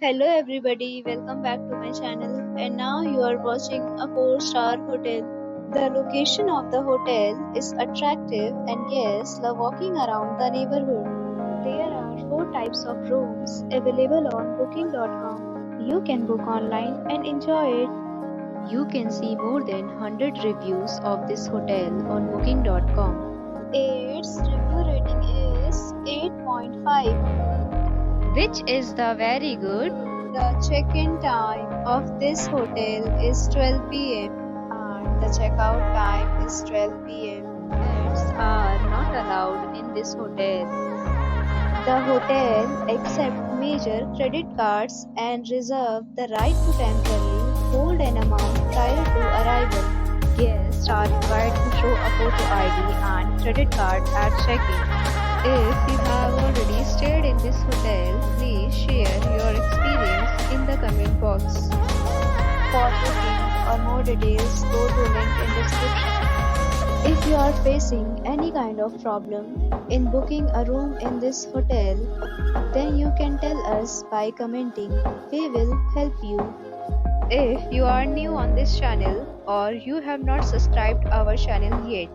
Hello everybody, welcome back to my channel and now you are watching a 4-star hotel. The location of the hotel is attractive and guests love walking around the neighborhood. There are 4 types of rooms available on booking.com. You can book online and enjoy it. You can see more than 100 reviews of this hotel on booking.com. Its review rating is 8.5, which is the very good. The check-in time of this hotel is 12 p.m. and the checkout time is 12 p.m. Pets are not allowed in this hotel. The hotel accepts major credit cards and reserves the right to temporarily hold an amount prior to arrival. Guests are required to show a photo ID and credit card at check-in. If you have already stayed in this hotel, please share your experience in the comment box. For booking or more details, go to link in description. If you are facing any kind of problem in booking a room in this hotel, then you can tell us by commenting. We will help you. If you are new on this channel or you have not subscribed our channel yet,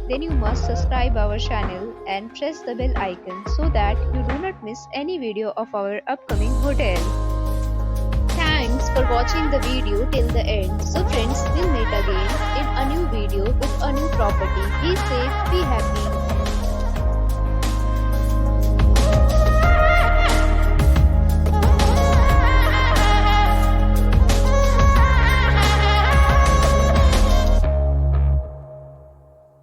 then you must subscribe our channel and press the bell icon so that you do not miss any video of our upcoming hotel. Thanks for watching the video till the end. So friends, we'll meet again in a new video with a new property. Be safe, be happy.